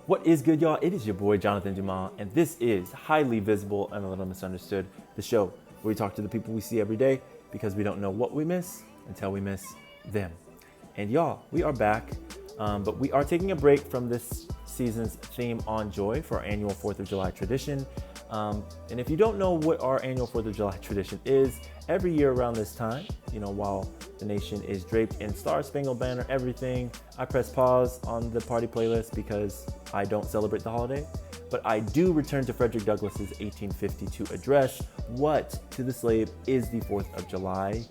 What is good, y'all? It is your boy, Jonathan Dumas, and this is Highly Visible and a Little Misunderstood, the show where we talk to the people we see every day because we don't know what we miss until we miss them. And y'all, we are back, but we are taking a break from this season's theme on joy for our annual 4th of July tradition. And if you don't know what our annual 4th of July tradition is, every year around this time, while the nation is draped in Star Spangled Banner, everything, I press pause on the party playlist because I don't celebrate the holiday. But I do return to Frederick Douglass's 1852 address, What to the Slave is the 4th of July.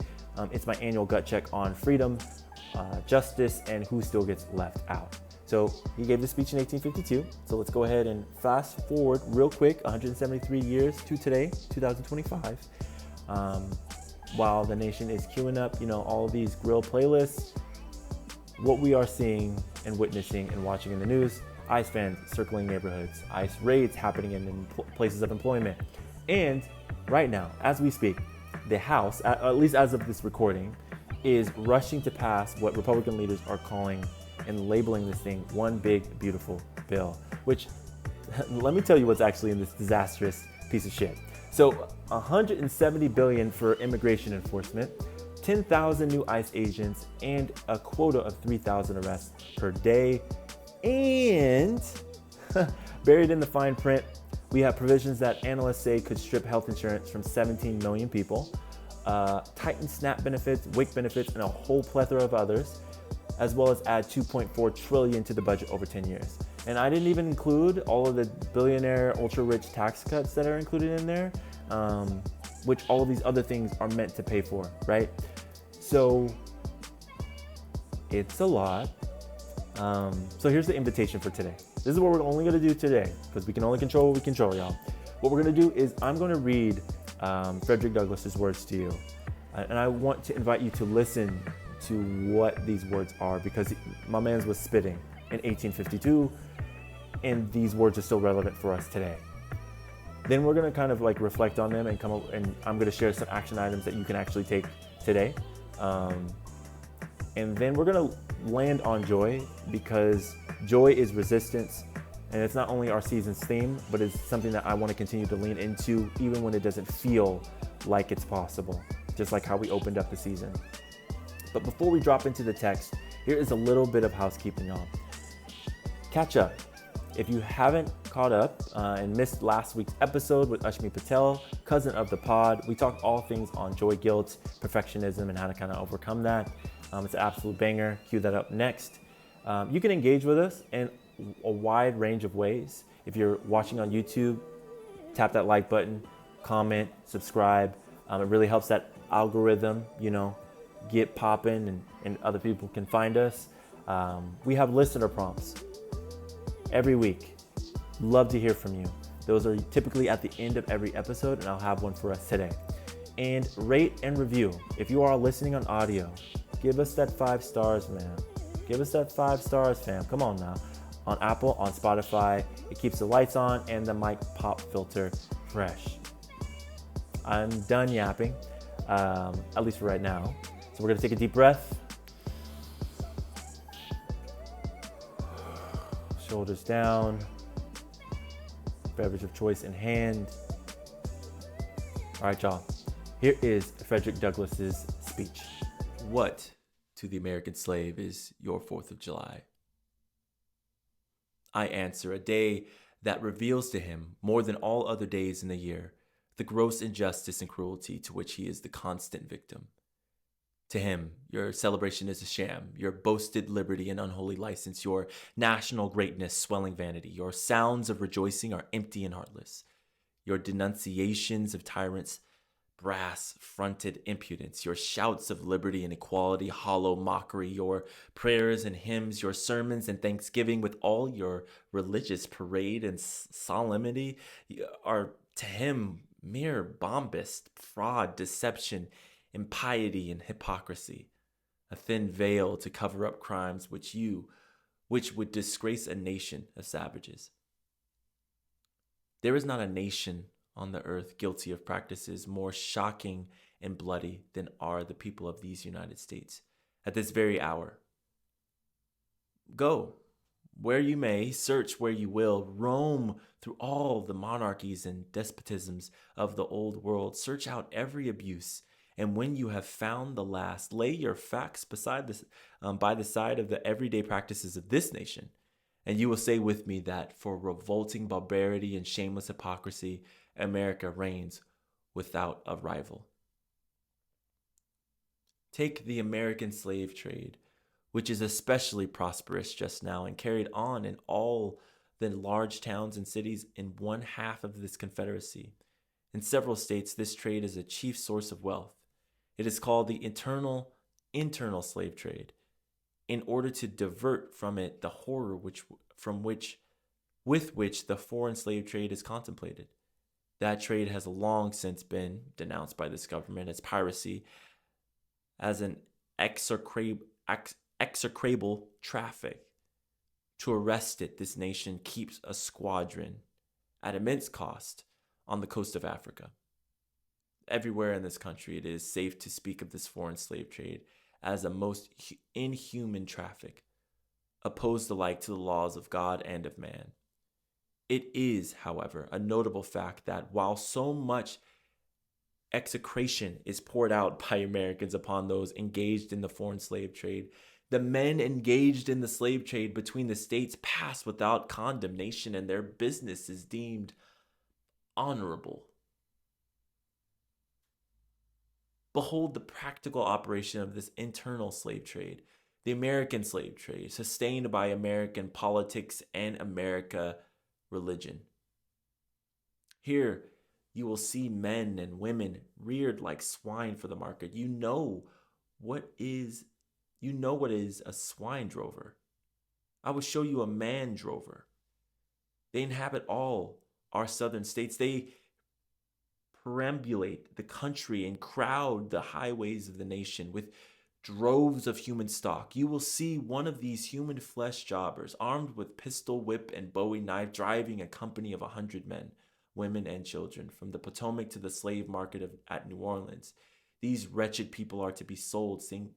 It's my annual gut check on freedom, justice, and who still gets left out. So he gave this speech in 1852. So let's go ahead and fast forward real quick, 173 years to today, 2025. While the nation is queuing up, all of these grill playlists, what we are seeing and witnessing and watching in the news, ICE vans circling neighborhoods, ICE raids happening in places of employment. And right now, as we speak, the House, at least as of this recording, is rushing to pass what Republican leaders are calling and labeling this thing one big, beautiful bill, which let me tell you what's actually in this disastrous piece of shit. So 170 billion for immigration enforcement, 10,000 new ICE agents, and a quota of 3,000 arrests per day. And buried in the fine print, we have provisions that analysts say could strip health insurance from 17 million people, tighten SNAP benefits, WIC benefits, and a whole plethora of others, as well as add 2.4 trillion to the budget over 10 years. And I didn't even include all of the billionaire, ultra-rich tax cuts that are included in there, which all of these other things are meant to pay for, right? So it's a lot. So here's the invitation for today. This is what we're only gonna do today, because we can only control what we control, y'all. What we're gonna do is I'm gonna read Frederick Douglass's words to you. And I want to invite you to listen to what these words are, because my man's was spitting in 1852, and these words are still relevant for us today. Then we're gonna kind of like reflect on them and come up, and I'm gonna share some action items that you can actually take today. And then we're gonna land on joy, because joy is resistance, and it's not only our season's theme, but it's something that I want to continue to lean into even when it doesn't feel like it's possible, just like how we opened up the season. But before we drop into the text, here is a little bit of housekeeping on. Catch up. If you haven't caught up and missed last week's episode with Ashmi Patel, cousin of the pod, we talked all things on joy, guilt, perfectionism, and how to kind of overcome that. It's an absolute banger. Cue that up next. You can engage with us in a wide range of ways. If you're watching on YouTube, tap that like button, comment, subscribe. It really helps that algorithm, get popping and other people can find us. We have listener prompts every week. Love to hear from you. Those are typically at the end of every episode, and I'll have one for us today. And rate and review. If you are listening on audio, give us that 5 stars, man. Give us that 5 stars, fam. Come on now. On Apple, on Spotify, it keeps the lights on and the mic pop filter fresh. I'm done yapping, at least for right now. So we're gonna take a deep breath. Shoulders down. Beverage of choice in hand. All right, y'all. Here is Frederick Douglass's speech. What to the American slave is your 4th of July? I answer, a day that reveals to him, more than all other days in the year, the gross injustice and cruelty to which he is the constant victim. To him, your celebration is a sham, your boasted liberty and unholy license, your national greatness swelling vanity, your sounds of rejoicing are empty and heartless, your denunciations of tyrants brass-fronted impudence, your shouts of liberty and equality, hollow mockery, your prayers and hymns, your sermons and thanksgiving with all your religious parade and solemnity are to him mere bombast, fraud, deception, impiety, and hypocrisy, a thin veil to cover up crimes which would disgrace a nation of savages. There is not a nation on the earth guilty of practices more shocking and bloody than are the people of these United States at this very hour. Go, Where you may, search where you will, roam through all the monarchies and despotisms of the old world, search out every abuse, and when you have found the last, lay your facts by the side of the everyday practices of this nation, and you will say with me that for revolting barbarity and shameless hypocrisy, America reigns without a rival. Take the American slave trade, which is especially prosperous just now and carried on in all the large towns and cities in one half of this Confederacy. In several states, this trade is a chief source of wealth. It is called the internal slave trade, in order to divert from it the horror with which the foreign slave trade is contemplated. That trade has long since been denounced by this government as piracy, as an execrable traffic. To arrest it, this nation keeps a squadron at immense cost on the coast of Africa. Everywhere in this country, it is safe to speak of this foreign slave trade as a most inhuman traffic, opposed alike to the laws of God and of man. It is, however, a notable fact that while so much execration is poured out by Americans upon those engaged in the foreign slave trade, the men engaged in the slave trade between the states pass without condemnation, and their business is deemed honorable. Behold the practical operation of this internal slave trade, the American slave trade, sustained by American politics and America religion. Here, you will see men and women reared like swine for the market. You know what is a swine drover. I will show you a man drover. They inhabit all our southern states. They perambulate the country and crowd the highways of the nation with droves of human stock. You will see one of these human flesh jobbers, armed with pistol, whip, and bowie knife, driving a company of 100 men, women, and children from the Potomac to the slave market at New Orleans. These wretched people are to be sold singly,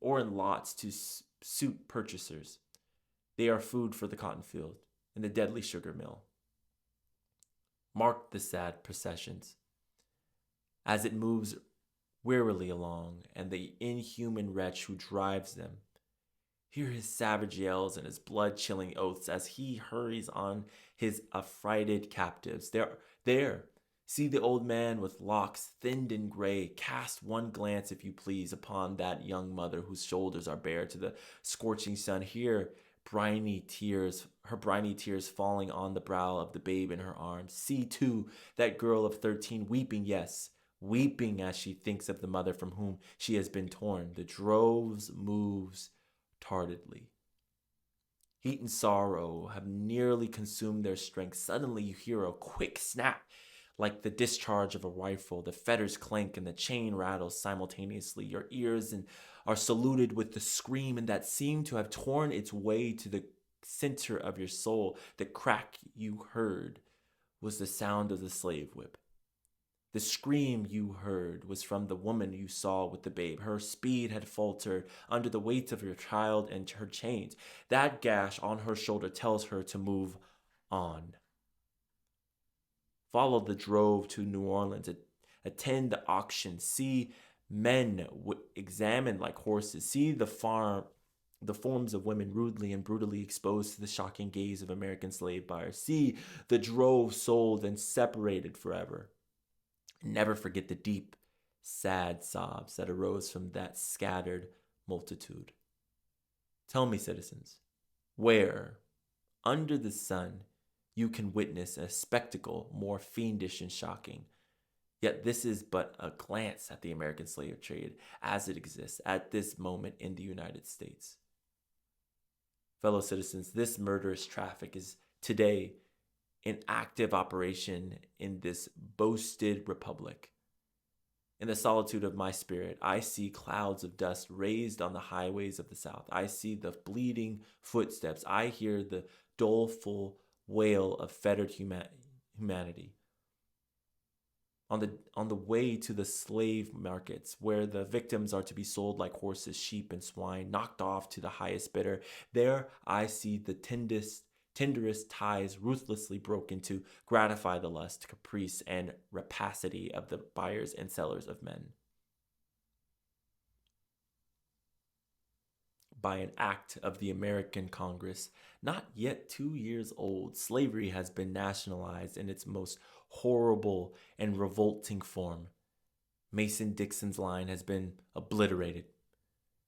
or in lots to suit purchasers. They are food for the cotton field and the deadly sugar mill. Mark the sad processions as it moves wearily along, and the inhuman wretch who drives them. Hear his savage yells and his blood-chilling oaths as he hurries on his affrighted captives. There, see the old man with locks thinned and gray. Cast one glance, if you please, upon that young mother whose shoulders are bare to the scorching sun. Hear her briny tears falling on the brow of the babe in her arms. See, too, that girl of 13 weeping, yes, weeping as she thinks of the mother from whom she has been torn. The droves moves tardily. Heat and sorrow have nearly consumed their strength. Suddenly you hear a quick snap, like the discharge of a rifle. The fetters clank and the chain rattles simultaneously. Your ears are saluted with the scream, and that seemed to have torn its way to the center of your soul. The crack you heard was the sound of the slave whip. The scream you heard was from the woman you saw with the babe. Her speed had faltered under the weight of your child and her chains. That gash on her shoulder tells her to move on. Follow the drove to New Orleans. Attend the auction. See men examined like horses. See the forms of women rudely and brutally exposed to the shocking gaze of American slave buyers. See the drove sold and separated forever. Never forget the deep, sad sobs that arose from that scattered multitude. Tell me, citizens, where, under the sun, you can witness a spectacle more fiendish and shocking. Yet this is but a glance at the American slave trade as it exists at this moment in the United States. Fellow citizens, this murderous traffic is today in active operation in this boasted republic. In the solitude of my spirit, I see clouds of dust raised on the highways of the South. I see the bleeding footsteps. I hear the doleful wail of fettered humanity. on the way to the slave markets, where the victims are to be sold like horses, sheep, and swine, knocked off to the highest bidder. There I see the tenderest ties ruthlessly broken to gratify the lust, caprice, and rapacity of the buyers and sellers of men. By an act of the American Congress, not yet 2 years old, slavery has been nationalized in its most horrible and revolting form. Mason-Dixon's line has been obliterated.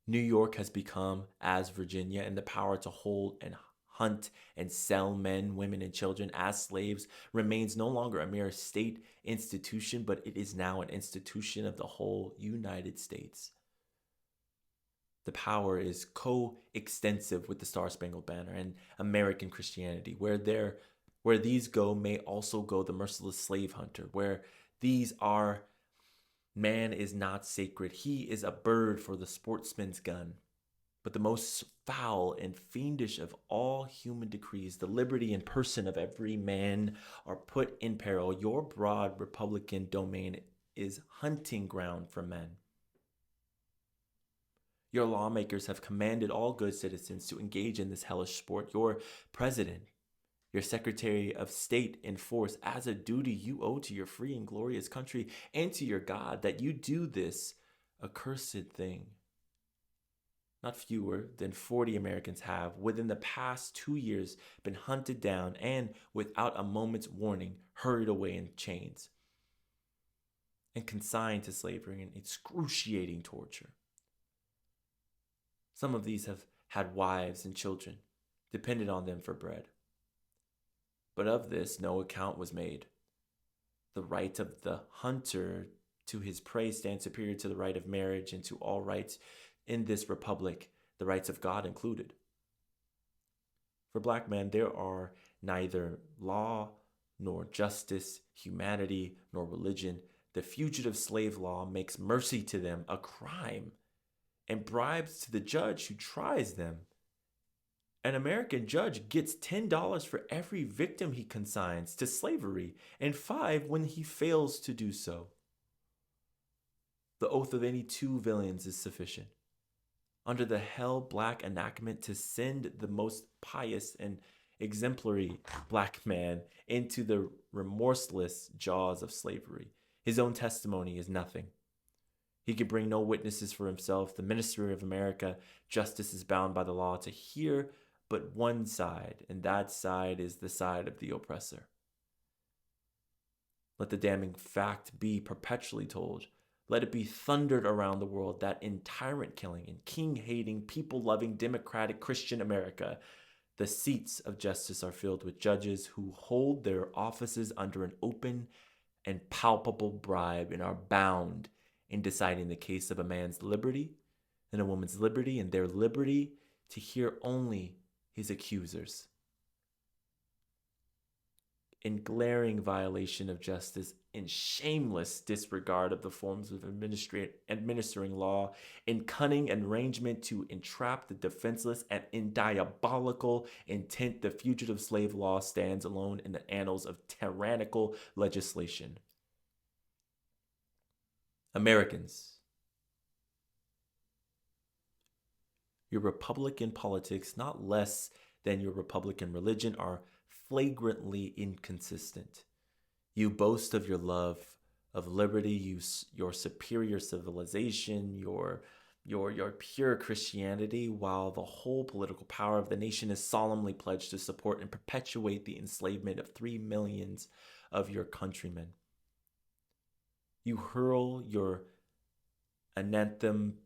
New York has become, as Virginia, and the power to hold and hunt and sell men, women, and children as slaves remains no longer a mere state institution, but it is now an institution of the whole United States. The power is co-extensive with the Star-Spangled Banner and American Christianity. Where these go may also go the merciless slave hunter. Where these are, man is not sacred. He is a bird for the sportsman's gun. But the most foul and fiendish of all human decrees, the liberty and person of every man, are put in peril. Your broad Republican domain is hunting ground for men. Your lawmakers have commanded all good citizens to engage in this hellish sport. Your president, your secretary of state enforce as a duty you owe to your free and glorious country and to your God that you do this accursed thing. Not fewer than 40 Americans have, within the past 2 years, been hunted down and, without a moment's warning, hurried away in chains and consigned to slavery and excruciating torture. Some of these have had wives and children, depended on them for bread. But of this no account was made. The right of the hunter to his prey stands superior to the right of marriage and to all rights in this republic, the rights of God included. For black men, there are neither law nor justice, humanity nor religion. The fugitive slave law makes mercy to them a crime and bribes to the judge who tries them. An American judge gets $10 for every victim he consigns to slavery and $5 when he fails to do so. The oath of any 2 villains is sufficient. Under the hell-black enactment to send the most pious and exemplary black man into the remorseless jaws of slavery. His own testimony is nothing. He can bring no witnesses for himself. The ministry of America, justice is bound by the law to hear but one side, and that side is the side of the oppressor. Let the damning fact be perpetually told. Let it be thundered around the world that in tyrant-killing and king-hating, people-loving, democratic Christian America, the seats of justice are filled with judges who hold their offices under an open and palpable bribe and are bound in deciding the case of a man's liberty and a woman's liberty and their liberty to hear only his accusers. In glaring violation of justice, in shameless disregard of the forms of administering law, in cunning arrangement to entrap the defenseless, and in diabolical intent, the fugitive slave law stands alone in the annals of tyrannical legislation. Americans, your Republican politics, not less than your Republican religion, are flagrantly inconsistent. You boast of your love of liberty, your superior civilization, your pure Christianity, while the whole political power of the nation is solemnly pledged to support and perpetuate the enslavement of 3 millions of your countrymen. You hurl your anathemas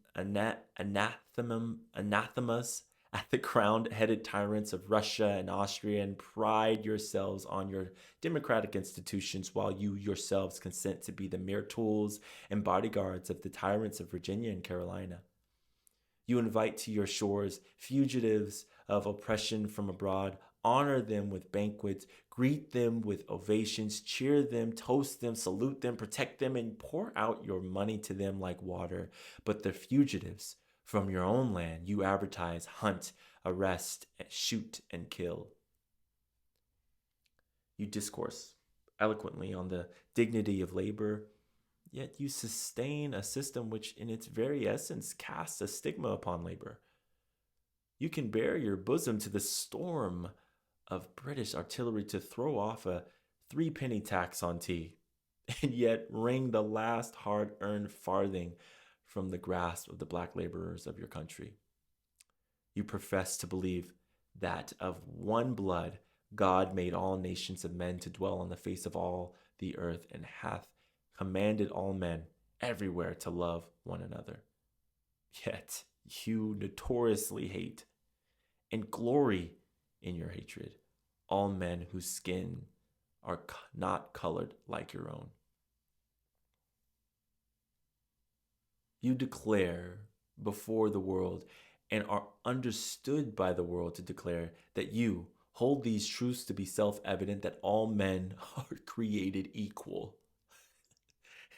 at the crown-headed tyrants of Russia and Austria and pride yourselves on your democratic institutions while you yourselves consent to be the mere tools and bodyguards of the tyrants of Virginia and Carolina. You invite to your shores fugitives of oppression from abroad, honor them with banquets, greet them with ovations, cheer them, toast them, salute them, protect them, and pour out your money to them like water. But the fugitives from your own land you advertise, hunt, arrest, shoot, and kill. You discourse eloquently on the dignity of labor, yet you sustain a system which, in its very essence, casts a stigma upon labor. You can bare your bosom to the storm of British artillery to throw off a threepenny tax on tea, and yet wring the last hard earned farthing from the grasp of the black laborers of your country. You profess to believe that of one blood God made all nations of men to dwell on the face of all the earth, and hath commanded all men everywhere to love one another. Yet you notoriously hate and glory in your hatred all men whose skin are not colored like your own. You declare before the world and are understood by the world to declare that you hold these truths to be self-evident, that all men are created equal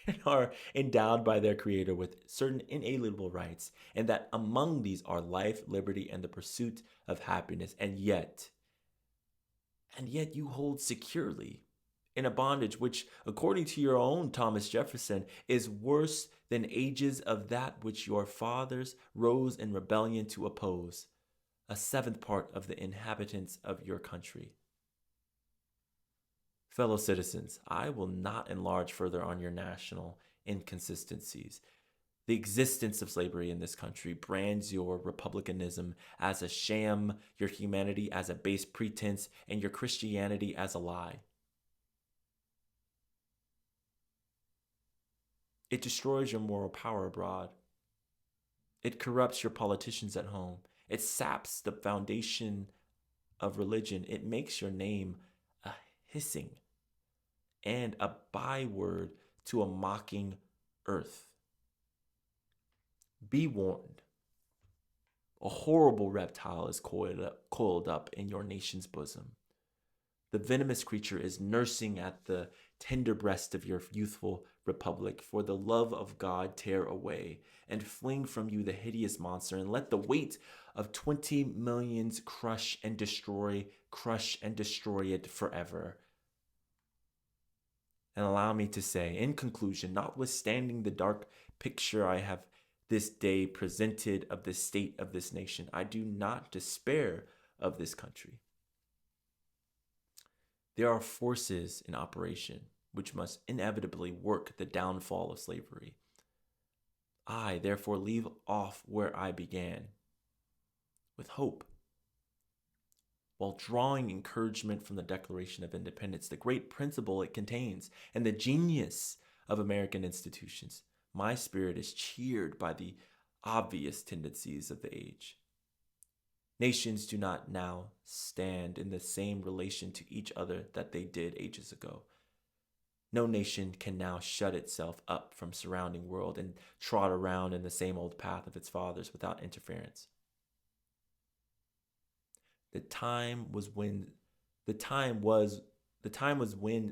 and are endowed by their Creator with certain inalienable rights, and that among these are life, liberty, and the pursuit of happiness. And yet you hold securely in a bondage which, according to your own Thomas Jefferson, is worse than ages of that which your fathers rose in rebellion to oppose, a seventh part of the inhabitants of your country. Fellow citizens, I will not enlarge further on your national inconsistencies. The existence of slavery in this country brands your republicanism as a sham, your humanity as a base pretense, and your Christianity as a lie. It destroys your moral power abroad. It corrupts your politicians at home. It saps the foundation of religion. It makes your name a hissing and a byword to a mocking earth. Be warned. A horrible reptile is coiled up in your nation's bosom. The venomous creature is nursing at the tender breast of your youthful republic. For the love of God, tear away and fling from you the hideous monster, and let the weight of 20 millions crush and destroy it forever. And allow me to say, in conclusion, notwithstanding the dark picture I have this day presented of the state of this nation, I do not despair of this country. There are forces in operation which must inevitably work the downfall of slavery. I, therefore, leave off where I began, with hope, while drawing encouragement from the Declaration of Independence, the great principle it contains, and the genius of American institutions. My spirit is cheered by the obvious tendencies of the age. Nations do not now stand in the same relation to each other that they did ages ago. No nation can now shut itself up from surrounding world and trot around in the same old path of its fathers without interference. The time was when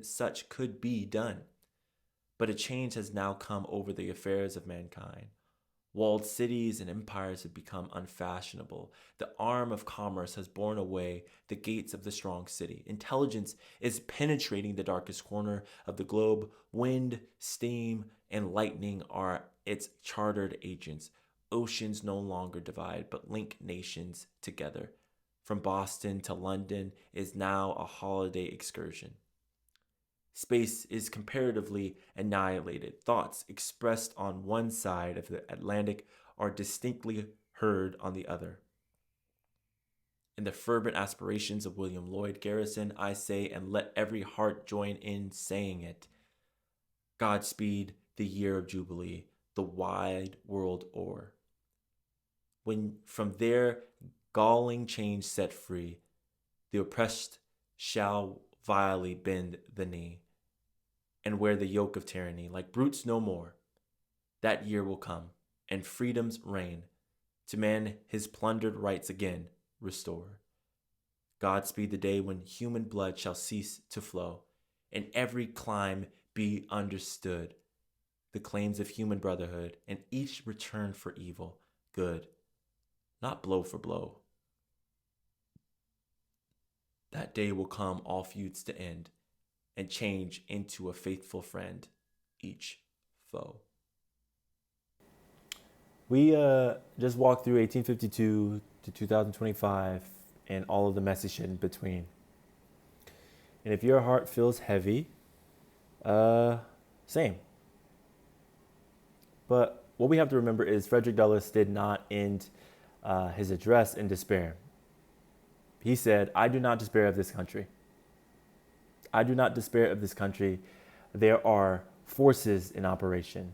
such could be done. But a change has now come over the affairs of mankind. Walled cities and empires have become unfashionable. The arm of commerce has borne away the gates of the strong city. Intelligence is penetrating the darkest corner of the globe. Wind, steam, and lightning are its chartered agents. Oceans no longer divide, but link nations together. From Boston to London is now a holiday excursion. Space is comparatively annihilated. Thoughts expressed on one side of the Atlantic are distinctly heard on the other. In the fervent aspirations of William Lloyd Garrison, I say, and let every heart join in saying it, Godspeed the year of Jubilee, the wide world o'er. When from their galling chains set free, the oppressed shall vilely bend the knee, and wear the yoke of tyranny, like brutes no more. That year will come, and freedom's reign, to man his plundered rights again restore. Godspeed the day when human blood shall cease to flow, and every clime be understood, the claims of human brotherhood, and each return for evil, good, not blow for blow. That day will come all feuds to end, and change into a faithful friend each foe. We just walked through 1852 to 2025 and all of the messy shit in between. And if your heart feels heavy, same. But what we have to remember is Frederick Douglass did not end his address in despair. He said, "I do not despair of this country. I do not despair of this country. There are forces in operation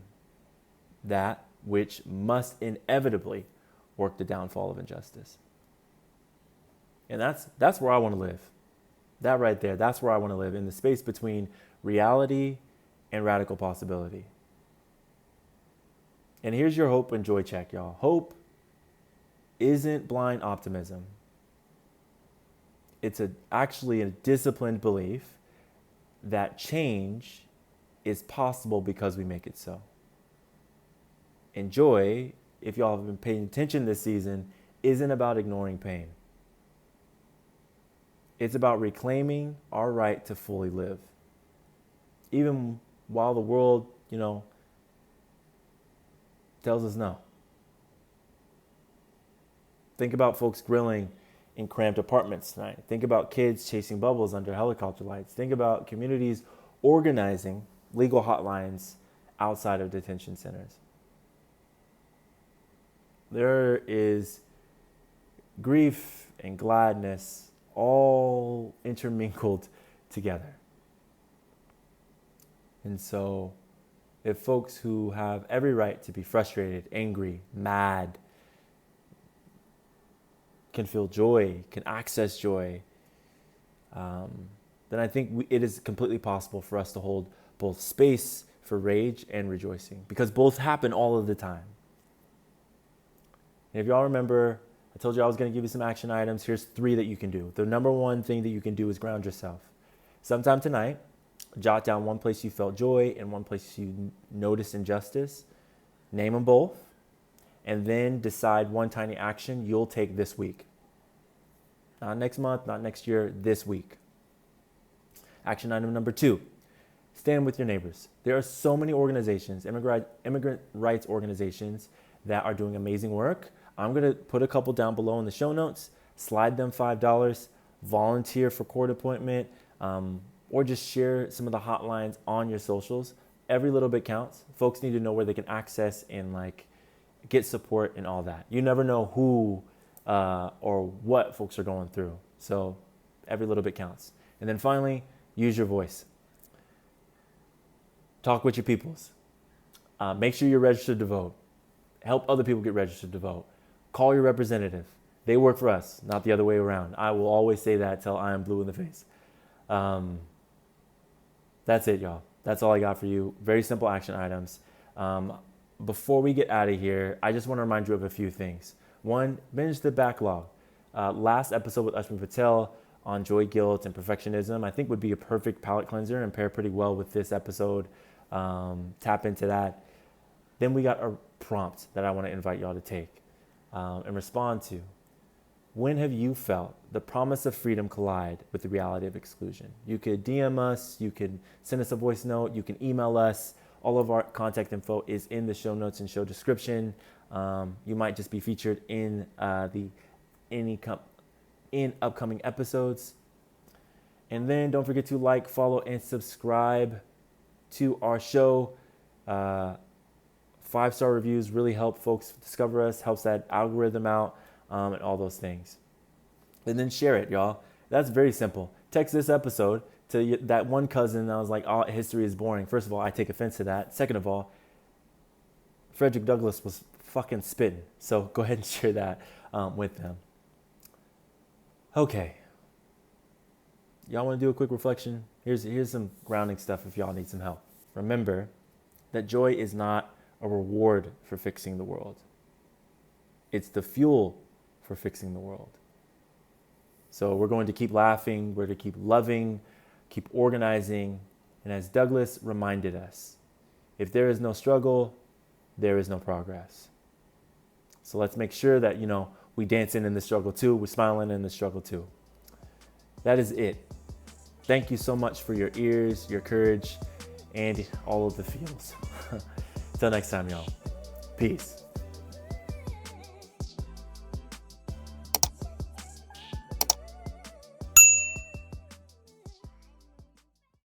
that which must inevitably work the downfall of injustice." And that's where I want to live. That right there, that's where I want to live, in the space between reality and radical possibility. And here's your hope and joy check, y'all. Hope isn't blind optimism. It's actually a disciplined belief that change is possible because we make it so. And joy, if y'all have been paying attention this season, isn't about ignoring pain. It's about reclaiming our right to fully live. Even while the world, tells us no. Think about folks grilling in cramped apartments tonight. Think about kids chasing bubbles under helicopter lights. Think about communities organizing legal hotlines outside of detention centers. There is grief and gladness all intermingled together. And so if folks who have every right to be frustrated, angry, mad, can feel joy, can access joy, then I think it is completely possible for us to hold both space for rage and rejoicing, because both happen all of the time. And if y'all remember, I told you I was going to give you some action items. Here's 3 that you can do. The number one thing that you can do is ground yourself. Sometime tonight, jot down one place you felt joy and one place you noticed injustice. Name them both. And then decide one tiny action you'll take this week. Not next month, not next year, this week. Action item number 2, stand with your neighbors. There are so many organizations, immigrant rights organizations, that are doing amazing work. I'm going to put a couple down below in the show notes. Slide them $5, volunteer for court appointment, or just share some of the hotlines on your socials. Every little bit counts. Folks need to know where they can access and get support and all that. You never know who or what folks are going through. So every little bit counts. And then finally, use your voice. Talk with your peoples. Make sure you're registered to vote. Help other people get registered to vote. Call your representative. They work for us, not the other way around. I will always say that till I am blue in the face. That's it, y'all. That's all I got for you. Very simple action items. Before we get out of here, I just want to remind you of a few things. 1, binge the backlog. Last episode with Ashmi Patel on joy, guilt, and perfectionism, I think would be a perfect palate cleanser and pair pretty well with this episode. Tap into that. Then we got a prompt that I want to invite y'all to take and respond to. When have you felt the promise of freedom collide with the reality of exclusion? You could DM us, you could send us a voice note, you can email us. All of our contact info is in the show notes and show description. You might just be featured in in upcoming episodes. And then don't forget to like, follow, and subscribe to our show. 5-star reviews really help folks discover us, helps that algorithm out, and all those things. And then share it, y'all. That's very simple. Text this episode to that one cousin that was like, "Oh, history is boring." First of all, I take offense to that. Second of all, Frederick Douglass was fucking spitting. So go ahead and share that with them. Okay. Y'all want to do a quick reflection? Here's some grounding stuff if y'all need some help. Remember that joy is not a reward for fixing the world. It's the fuel for fixing the world. So we're going to keep laughing, we're to keep loving, keep organizing, and as Douglass reminded us, if there is no struggle, there is no progress. So let's make sure that, we dancing in the struggle too, we're smiling in the struggle too. That is it. Thank you so much for your ears, your courage, and all of the feels. Till next time, y'all. Peace.